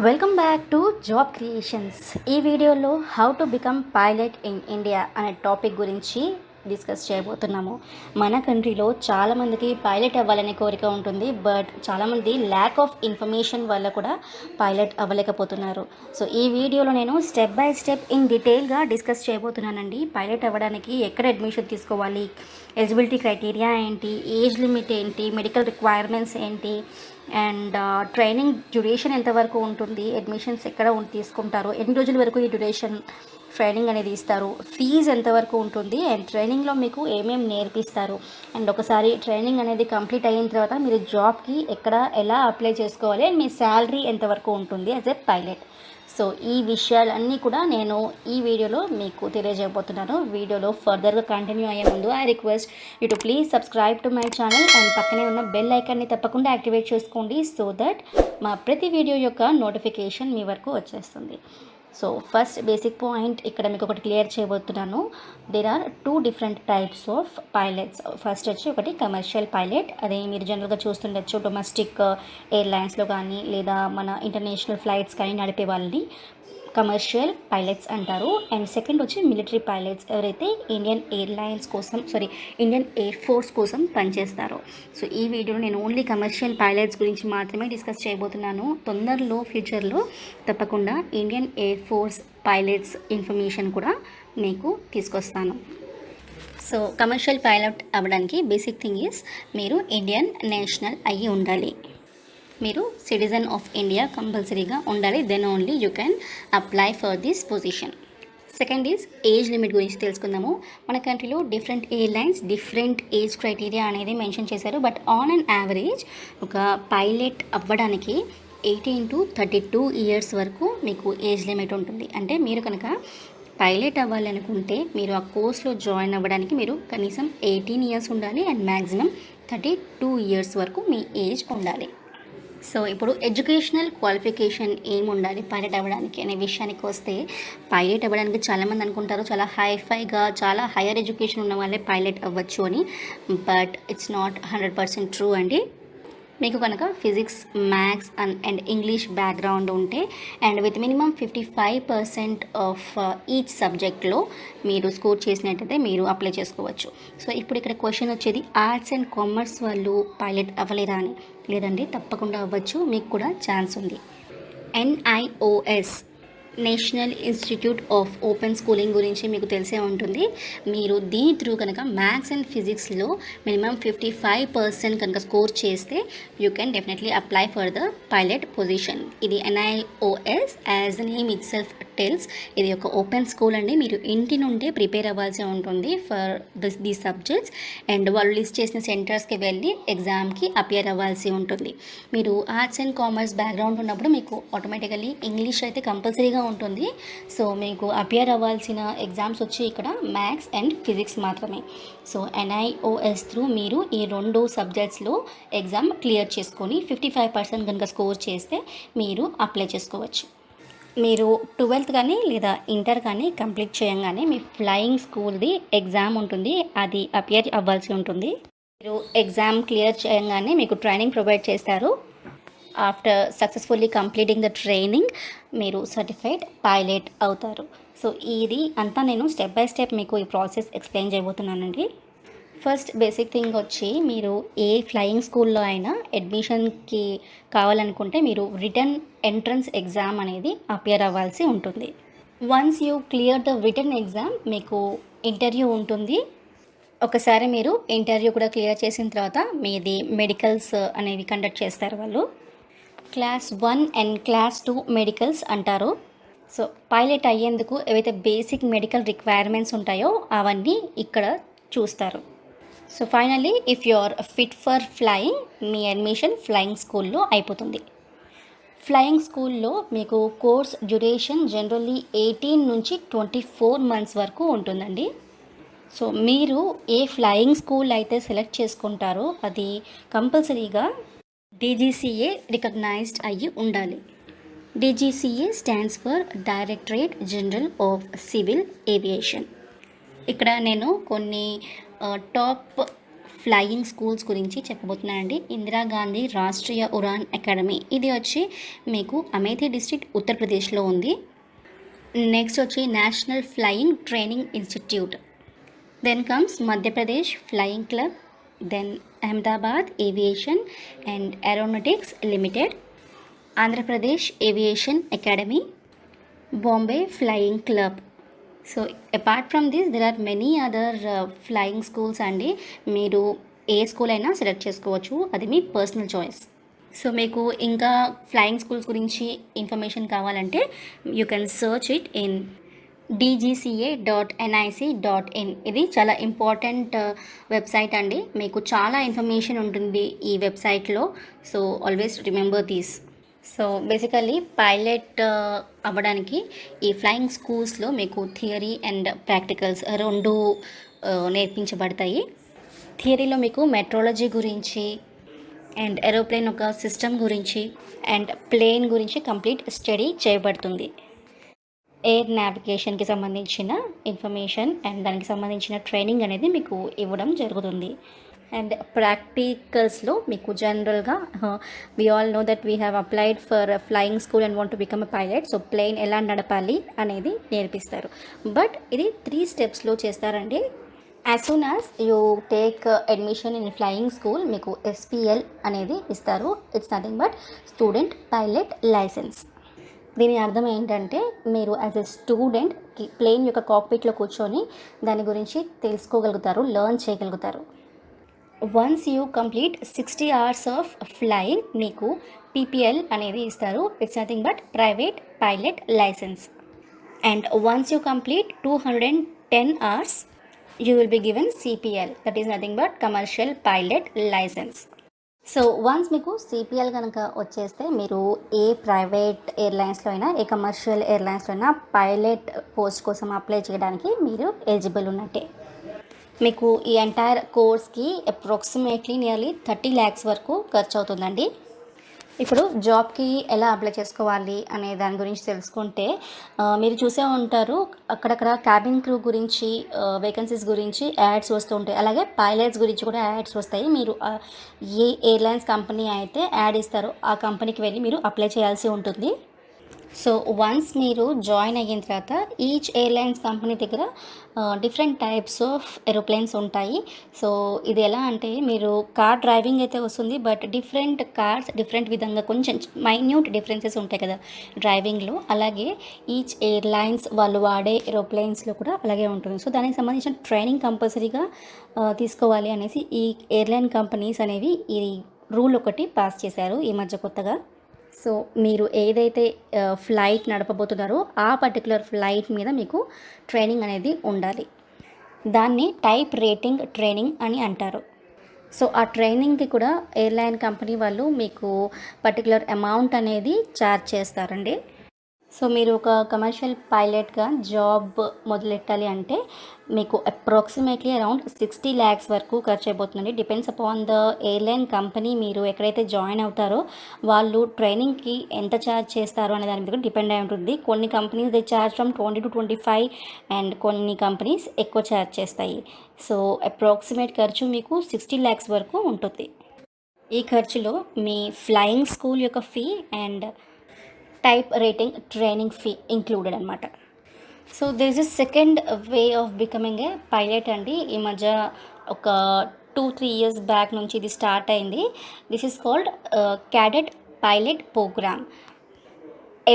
Welcome back to job creations. ఈ వీడియోలో how to become pilot in India అనే topic గురించి డిస్కస్ చేయబోతున్నాము. మన కంట్రీలో చాలామందికి పైలట్ అవ్వాలనే కోరిక ఉంటుంది, బట్ చాలామంది ల్యాక్ ఆఫ్ ఇన్ఫర్మేషన్ వల్ల కూడా పైలట్ అవ్వలేకపోతున్నారు. సో ఈ వీడియోలో నేను స్టెప్ బై స్టెప్ ఇన్ డీటెయిల్గా డిస్కస్ చేయబోతున్నానండి. పైలట్ అవ్వడానికి ఎక్కడ అడ్మిషన్ తీసుకోవాలి, ఎలిజిబిలిటీ క్రైటీరియా ఏంటి, ఏజ్ లిమిట్ ఏంటి, మెడికల్ రిక్వైర్మెంట్స్ ఏంటి, అండ్ ట్రైనింగ్ డ్యూరేషన్ ఎంతవరకు ఉంటుంది, అడ్మిషన్స్ ఎక్కడ తీసుకుంటారు, ఎన్ని రోజుల వరకు ఈ డ్యూరేషన్ ట్రైనింగ్ అనేది ఇస్తారు, ఫీజు ఎంతవరకు ఉంటుంది, అండ్ ట్రైనింగ్లో మీకు ఏమేమి నేర్పిస్తారు, అండ్ ఒకసారి ట్రైనింగ్ అనేది కంప్లీట్ అయిన తర్వాత మీరు జాబ్కి ఎక్కడ ఎలా అప్లై చేసుకోవాలి, అండ్ మీ శాలరీ ఎంతవరకు ఉంటుంది యాజ్ ఎ పైలట్. సో ఈ విషయాలన్నీ కూడా నేను ఈ వీడియోలో మీకు తెలియజేయబోతున్నాను. వీడియోలో ఫర్దర్గా కంటిన్యూ అయ్యే ముందు I request you to please subscribe to my channel and పక్కనే ఉన్న బెల్ ఐకాన్ని తప్పకుండా యాక్టివేట్ చేసుకోండి, సో దట్ మా ప్రతి వీడియో యొక్క నోటిఫికేషన్ మీ వరకు వచ్చేస్తుంది. సో ఫస్ట్ బేసిక్ పాయింట్ ఇక్కడ మీకు ఒకటి క్లియర్ చేయబోతున్నాను. There are 2 different types of pilots. First వచ్చి ఒకటి కమర్షియల్ పైలట్, అదే మీరు జనరల్గా చూస్తుండొచ్చు డొమెస్టిక్ ఎయిర్లైన్స్లో కానీ లేదా మన ఇంటర్నేషనల్ ఫ్లైట్స్ కానీ నడిపే వాళ్ళని కమర్షియల్ పైలట్స్ అంటారు. అండ్ సెకండ్ వచ్చి మిలిటరీ పైలట్స్, ఎవరైతే ఇండియన్ ఇండియన్ ఎయిర్ ఫోర్స్ కోసం పనిచేస్తారో. సో ఈ వీడియోలో నేను ఓన్లీ కమర్షియల్ పైలట్స్ గురించి మాత్రమే డిస్కస్ చేయబోతున్నాను. తొందరలో ఫ్యూచర్లో తప్పకుండా Indian air force pilots information కూడా మీకు తీసుకొస్తాను. సో కమర్షియల్ పైలట్ అవ్వడానికి బేసిక్ థింగ్ ఈజ్ మీరు ఇండియన్ నేషనల్ అయ్యి ఉండాలి, మీరు సిటిజన్ ఆఫ్ ఇండియా కంపల్సరీగా ఉండాలి. Then only you can apply for this position. Second is age limit గురించి తెలుసుకుందాము. మన కంట్రీలో different airlines different age criteria అనేది మెన్షన్ చేశారు, బట్ ఆన్ అండ్ యావరేజ్ ఒక పైలట్ అవ్వడానికి 18 to 32 ఇయర్స్ వరకు మీకు ఏజ్ లిమిట్ ఉంటుంది. అంటే మీరు కనుక పైలట్ అవ్వాలనుకుంటే మీరు ఆ కోర్స్లో జాయిన్ అవ్వడానికి మీరు కనీసం 18 ఇయర్స్ ఉండాలి అండ్ మ్యాక్సిమం 32 ఇయర్స్ వరకు మీ ఏజ్ ఉండాలి. సో ఇప్పుడు ఎడ్యుకేషనల్ క్వాలిఫికేషన్ ఏమి ఉండాలి పైలట్ అవ్వడానికి అనే విషయానికి వస్తే, పైలట్ అవ్వడానికి చాలామంది అనుకుంటారు చాలా హైఫైగా చాలా హైయర్ ఎడ్యుకేషన్ ఉన్న వాళ్ళే పైలట్ అవ్వచ్చు అని, బట్ ఇట్స్ నాట్ 100% ట్రూ అండి. మీకు కనుక physics, maths and English background ఉంటే and with minimum 55% of each సబ్జెక్ట్లో మీరు స్కోర్ చేసినట్టయితే మీరు అప్లై చేసుకోవచ్చు. సో ఇప్పుడు ఇక్కడ క్వశ్చన్ వచ్చేది, ఆర్ట్స్ అండ్ కామర్స్ వాళ్ళు పైలట్ అవ్వలేరా అని. లేదండి, తప్పకుండా అవ్వచ్చు, మీకు కూడా ఛాన్స్ ఉంది. NIOS national institute of open schooling గురించి మీకు తెలిసే ఉంటుంది. మీరు దీని త్రూ కనుక మ్యాథ్స్ అండ్ ఫిజిక్స్లో మినిమం 55% కనుక స్కోర్ చేస్తే you can definitely apply for the pilot position. ఇది NIOS as the name it self tells, ఇది ఒక ఓపెన్ స్కూల్ అండి. మీరు ఇంటి నుండే ప్రిపేర్ అవ్వాల్సి ఉంటుంది ఫర్ ది సబ్జెక్ట్స్, అండ్ వాళ్ళు లిస్ట్ చేసిన సెంటర్స్కి వెళ్ళి ఎగ్జామ్కి అపియర్ అవ్వాల్సి ఉంటుంది. మీరు ఆర్ట్స్ అండ్ కామర్స్ బ్యాక్గ్రౌండ్ ఉన్నప్పుడు మీకు ఆటోమేటికలీ ఇంగ్లీష్ అయితే కంపల్సరీగా ఉంటుంది. సో మీకు అపియర్ అవ్వాల్సిన ఎగ్జామ్స్ వచ్చి ఇక్కడ మ్యాథ్స్ అండ్ ఫిజిక్స్ మాత్రమే. సో NIOS త్రూ మీరు ఈ 2 సబ్జెక్ట్స్లో ఎగ్జామ్ క్లియర్ చేసుకొని 55% కనుక స్కోర్ చేస్తే మీరు అప్లై చేసుకోవచ్చు. మీరు 12th కానీ లేదా ఇంటర్ కానీ కంప్లీట్ చేయగానే మీ ఫ్లయింగ్ స్కూల్ది ఎగ్జామ్ ఉంటుంది, అది అపియర్ అవ్వాల్సి ఉంటుంది. మీరు ఎగ్జామ్ క్లియర్ చేయగానే మీకు ట్రైనింగ్ ప్రొవైడ్ చేస్తారు. After successfully completing the training మీరు సర్టిఫైడ్ పైలట్ అవుతారు. సో ఇది అంతా నేను స్టెప్ బై స్టెప్ మీకు ఈ ప్రాసెస్ ఎక్స్ప్లెయిన్ చేయబోతున్నానండి. ఫస్ట్ బేసిక్ థింగ్ వచ్చి, మీరు ఏ ఫ్లయింగ్ స్కూల్లో అయినా అడ్మిషన్కి కావాలనుకుంటే మీరు రిటర్న్ ఎంట్రన్స్ ఎగ్జామ్ అనేది అపియర్ అవ్వాల్సి ఉంటుంది. Once you clear the written exam మీకు ఇంటర్వ్యూ ఉంటుంది. ఒకసారి మీరు ఇంటర్వ్యూ కూడా క్లియర్ చేసిన తర్వాత మీది మెడికల్స్ అనేవి కండక్ట్ చేస్తారు వాళ్ళు. క్లాస్ 1 అండ్ క్లాస్ 2 మెడికల్స్ అంటారు. సో పైలట్ అయ్యేందుకు ఏవైతే బేసిక్ మెడికల్ రిక్వైర్మెంట్స్ ఉంటాయో అవన్నీ ఇక్కడ చూస్తారు. So finally if you are fit for flying, మీ అడ్మిషన్ ఫ్లయింగ్ స్కూల్లో అయిపోతుంది. ఫ్లయింగ్ స్కూల్లో మీకు కోర్స్ డ్యూరేషన్ జనరల్లీ 18 నుంచి 24 మంత్స్ వరకు ఉంటుందండి. సో మీరు ఏ ఫ్లయింగ్ స్కూల్ అయితే సెలెక్ట్ చేసుకుంటారో అది కంపల్సరీగా DGCA రికగ్నైజ్డ్ అయ్యి ఉండాలి. DGCA stands for directorate general of civil aviation. ఇక్కడ నేను కొన్ని టాప్ ఫ్లయింగ్ స్కూల్స్ గురించి చెప్పబోతున్నానండి. ఇందిరాగాంధీ రాష్ట్రీయ ఉడాన్ అకాడమీ ఇది వచ్చి మీకు అమేథీ డిస్ట్రిక్ట్ ఉత్తరప్రదేశ్లో ఉంది. నెక్స్ట్ వచ్చి national flying training institute. Then comes Madhya Pradesh flying club, then Ahmedabad aviation and aeronautics limited, Andhra Pradesh aviation academy, Bombay flying club. So apart from this there are many other flying schools అండి. మీరు ఏ స్కూల్ అయినా select చేసుకోవచ్చు, అది మీ personal choice. So మీకు ఇంకా flying schools గురించి information కావాలంటే you can search it in dgca.nic.in. ఇది చాలా ఇంపార్టెంట్ వెబ్సైట్ అండి. మీకు చాలా ఇన్ఫర్మేషన్ ఉంటుంది ఈ వెబ్సైట్లో. So always remember these. So basically pilot అవ్వడానికి ఈ ఫ్లయింగ్ స్కూల్స్లో మీకు థియరీ అండ్ ప్రాక్టికల్స్ రెండు నేర్పించబడతాయి. థియరీలో మీకు మెట్రాలజీ గురించి అండ్ ఏరోప్లేన్ ఒక సిస్టమ్ గురించి అండ్ ప్లేన్ గురించి కంప్లీట్ స్టడీ చేయబడుతుంది. ఎయిర్ నావిగేషన్కి సంబంధించిన ఇన్ఫర్మేషన్ అండ్ దానికి సంబంధించిన ట్రైనింగ్ అనేది మీకు ఇవ్వడం జరుగుతుంది. అండ్ ప్రాక్టికల్స్లో మీకు జనరల్గా we all know that we have applied for flying school and want to become a pilot. So plane ఎలా నడపాలి అనేది నేర్పిస్తారు. బట్ ఇది 3 స్టెప్స్లో చేస్తారండి. As soon as you take admission in flying school మీకు SPL అనేది ఇస్తారు. It's nothing but student pilot licence. దీని అర్థం ఏంటంటే మీరు యాజ్ ఎ స్టూడెంట్ ప్లేన్ యొక్క కాక్పిట్లో కూర్చొని దాని గురించి తెలుసుకోగలుగుతారు, లెర్న్ చేయగలుగుతారు. Once you complete 60 hours of flying మీకు PPL అనేది ఇస్తారు. It's nothing but private pilot licence. And once you complete 210 hours you will be given CPL, that is nothing but commercial pilot license. So once మీకు CPL కనుక వచ్చేస్తే మీరు ఏ private ఎయిర్లైన్స్లో అయినా a commercial ఎయిర్లైన్స్లో అయినా pilot post కోసం apply చేయడానికి మీరు eligible ఉన్నట్టే. మీకు ఈ ఎంటైర్ కోర్స్కి అప్రాక్సిమేట్లీ నియర్లీ 30 lakhs వరకు ఖర్చు అవుతుందండి. ఇప్పుడు జాబ్కి ఎలా అప్లై చేసుకోవాలి అనే దాని గురించి తెలుసుకుంటే మీరు చూసే ఉంటారు అక్కడక్కడ క్యాబిన్ క్రూ గురించి వేకెన్సీస్ గురించి యాడ్స్ వస్తూ ఉంటాయి. అలాగే పైలట్స్ గురించి కూడా యాడ్స్ వస్తాయి. మీరు ఏ ఎయిర్లైన్స్ కంపెనీ అయితే యాడ్ ఇస్తారో ఆ కంపెనీకి వెళ్ళి మీరు అప్లై చేయాల్సి ఉంటుంది. సో వన్స్ మీరు జాయిన్ అయిన తర్వాత ఈచ్ ఎయిర్లైన్స్ కంపెనీ దగ్గర డిఫరెంట్ టైప్స్ ఆఫ్ ఏరోప్లేన్స్ ఉంటాయి. సో ఇది ఎలా అంటే మీరు కార్ డ్రైవింగ్ అయితే వస్తుంది, బట్ డిఫరెంట్ కార్స్ డిఫరెంట్ విధంగా కొంచెం మైన్యూట్ డిఫరెన్సెస్ ఉంటాయి కదా డ్రైవింగ్లో. అలాగే ఈచ్ ఎయిర్లైన్స్ వాళ్ళు వాడే ఏరోప్లేన్స్లో కూడా అలాగే ఉంటుంది. సో దానికి సంబంధించిన ట్రైనింగ్ కంపల్సరీగా తీసుకోవాలి అనేసి ఈ ఎయిర్లైన్ కంపెనీస్ అనేవి ఈ రూల్ ఒకటి పాస్ చేశారు ఈ మధ్య కొత్తగా. సో మీరు ఏదైతే ఫ్లైట్ నడపబోతున్నారో ఆ పర్టికులర్ ఫ్లైట్ మీద మీకు ట్రైనింగ్ అనేది ఉండాలి. దాన్ని టైప్ రేటింగ్ ట్రైనింగ్ అని అంటారు. సో ఆ ట్రైనింగ్కి కూడా ఎయిర్లైన్ కంపెనీ వాళ్ళు మీకు పర్టికులర్ అమౌంట్ అనేది ఛార్జ్ చేస్తారండి. సో మీరు ఒక కమర్షియల్ పైలట్గా జాబ్ మొదలెట్టాలి అంటే మీకు అప్రాక్సిమేట్లీ అరౌండ్ 60 lakhs వరకు ఖర్చు అయిపోతుందండి. Depends upon the airline company. మీరు ఎక్కడైతే జాయిన్ అవుతారో వాళ్ళు ట్రైనింగ్కి ఎంత ఛార్జ్ చేస్తారో అనే దాని మీద డిపెండ్ అయి ఉంటుంది. కొన్ని companies they charge from 20 to 25 and కొన్ని కంపెనీస్ ఎక్కువ ఛార్జ్ చేస్తాయి. సో అప్రాక్సిమేట్ ఖర్చు మీకు 60 lakhs వరకు ఉంటుంది. ఈ ఖర్చులో మీ ఫ్లయింగ్ స్కూల్ యొక్క fee and type rating training fee included అనమాట. So there is a second way of becoming a pilot అండి. ఈ మధ్య ఒక 2-3 years బ్యాక్ నుంచి ఇది స్టార్ట్ అయింది. This is called cadet pilot programme.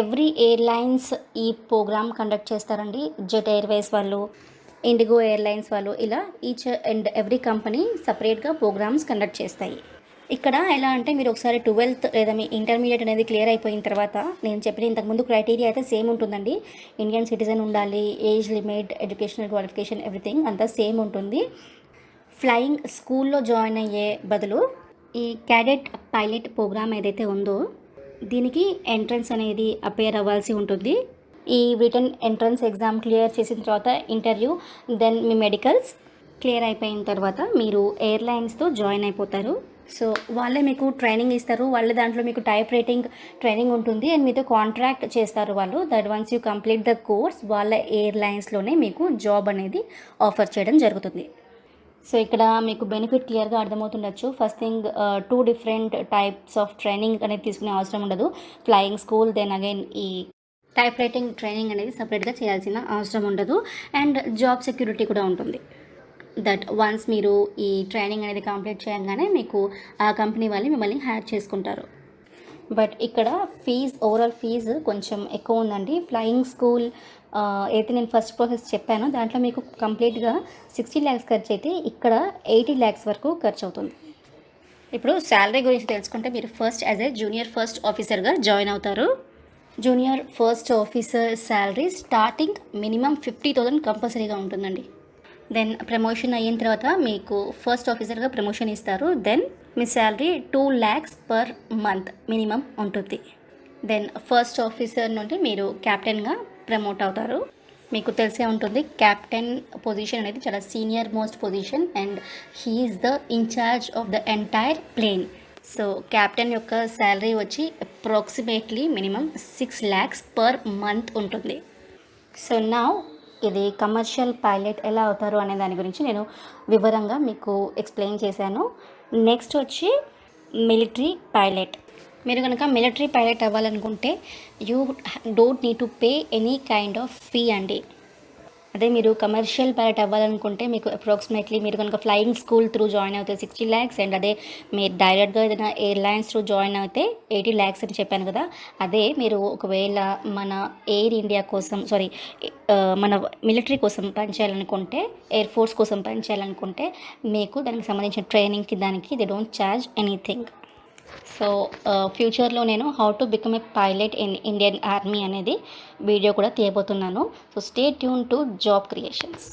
Every airlines ఈ ప్రోగ్రామ్ కండక్ట్ చేస్తారండి. జెట్ ఎయిర్వేస్ వాళ్ళు, ఇండిగో ఎయిర్లైన్స్ వాళ్ళు, ఇలా ఈచ్ అండ్ ఎవ్రీ కంపెనీ సపరేట్గా ప్రోగ్రామ్స్ కండక్ట్ చేస్తాయి. ఇక్కడ ఎలా అంటే మీరు ఒకసారి 12th లేదా మీ ఇంటర్మీడియట్ అనేది క్లియర్ అయిపోయిన తర్వాత నేను చెప్పిన ఇంతకుముందు క్రైటీరియా అయితే సేమ్ ఉంటుందండి. ఇండియన్ సిటిజన్ ఉండాలి, age limit, educational qualification everything అంతా సేమ్ ఉంటుంది. ఫ్లయింగ్ స్కూల్లో జాయిన్ అయ్యే బదులు ఈ క్యాడెట్ పైలట్ ప్రోగ్రామ్ ఏదైతే ఉందో దీనికి ఎంట్రన్స్ అనేది అపేర్ అవ్వాల్సి ఉంటుంది. ఈ రిటన్ ఎంట్రన్స్ ఎగ్జామ్ క్లియర్ చేసిన తర్వాత ఇంటర్వ్యూ, దెన్ మీ మెడికల్స్ క్లియర్ అయిపోయిన తర్వాత మీరు ఎయిర్లైన్స్తో జాయిన్ అయిపోతారు. సో వాళ్ళే మీకు ట్రైనింగ్ ఇస్తారు. వాళ్ళే దాంట్లో మీకు టైప్ రేటింగ్ ట్రైనింగ్ ఉంటుంది అండ్ మీతో కాంట్రాక్ట్ చేస్తారు వాళ్ళు. That once you complete the course వాళ్ళ ఎయిర్లైన్స్లోనే మీకు జాబ్ అనేది ఆఫర్ చేయడం జరుగుతుంది. సో ఇక్కడ మీకు బెనిఫిట్ క్లియర్గా అర్థమవుతుండొచ్చు. First thing 2 different types of training అనేది తీసుకునే అవసరం ఉండదు. ఫ్లయింగ్ స్కూల్, దెన్ అగైన్ ఈ టైప్ రైటింగ్ ట్రైనింగ్ అనేది సపరేట్గా చేయాల్సిన అవసరం ఉండదు. అండ్ జాబ్ సెక్యూరిటీ కూడా ఉంటుంది. దట్ వన్స్ మీరు ఈ ట్రైనింగ్ అనేది కంప్లీట్ చేయగానే మీకు ఆ కంపెనీ వాళ్ళు మిమ్మల్ని హైర్ చేసుకుంటారు. బట్ ఇక్కడ ఓవరాల్ ఫీజు కొంచెం ఎక్కువ ఉందండి. ఫ్లయింగ్ స్కూల్ అయితే నేను ఫస్ట్ ప్రాసెస్ చెప్పాను, దాంట్లో మీకు కంప్లీట్గా 60 lakhs ఖర్చు అయితే ఇక్కడ 80 lakhs వరకు ఖర్చు అవుతుంది. ఇప్పుడు శాలరీ గురించి తెలుసుకుంటే మీరు first as a junior first ఆఫీసర్గా జాయిన్ అవుతారు. Junior first officer salary starting minimum 50,000 కంపల్సరీగా ఉంటుందండి. దెన్ ప్రమోషన్ అయిన తర్వాత మీకు ఫస్ట్ ఆఫీసర్గా ప్రమోషన్ ఇస్తారు. దెన్ మీ salary 2 lakhs per month minimum ఉంటుంది. దెన్ ఫస్ట్ ఆఫీసర్ నుండి మీరు క్యాప్టెన్గా ప్రమోట్ అవుతారు. మీకు తెలిసే ఉంటుంది, క్యాప్టెన్ పొజిషన్ అనేది చాలా senior most position and he is the incharge of the entire plane. So captain యొక్క శాలరీ వచ్చి approximately minimum 6 lakhs per month ఉంటుంది. సో నా ఇది కమర్షియల్ పైలట్ ఎలా అవుతారు అనే దాని గురించి నేను వివరంగా మీకు ఎక్స్ప్లెయిన్ చేశాను. నెక్స్ట్ వచ్చి మిలిటరీ పైలట్. మీరు కనుక మిలిటరీ పైలట్ అవ్వాలనుకుంటే you don't need to pay any kind of fee అండి. అదే మీరు కమర్షియల్ పైలట్ అవ్వాలనుకుంటే మీకు అప్రాక్సిమేట్లీ మీరు కనుక ఫ్లయింగ్ స్కూల్ త్రూ జాయిన్ అవుతే 60 lakhs అండ్ అదే మీరు డైరెక్ట్గా ఏదైనా ఎయిర్లైన్స్ త్రూ జాయిన్ అయితే 80 lakhs అని చెప్పాను కదా. అదే మీరు ఒకవేళ మన ఎయిర్ ఇండియా కోసం మన మిలిటరీ కోసం పనిచేయాలనుకుంటే, ఎయిర్ ఫోర్స్ కోసం పనిచేయాలనుకుంటే మీకు దానికి సంబంధించిన ట్రైనింగ్కి దానికి they don't charge anything. So ఫ్యూచర్లో నేను how to become a pilot in Indian army అనేది వీడియో కూడా తీయబోతున్నాను. So stay tune to job creations.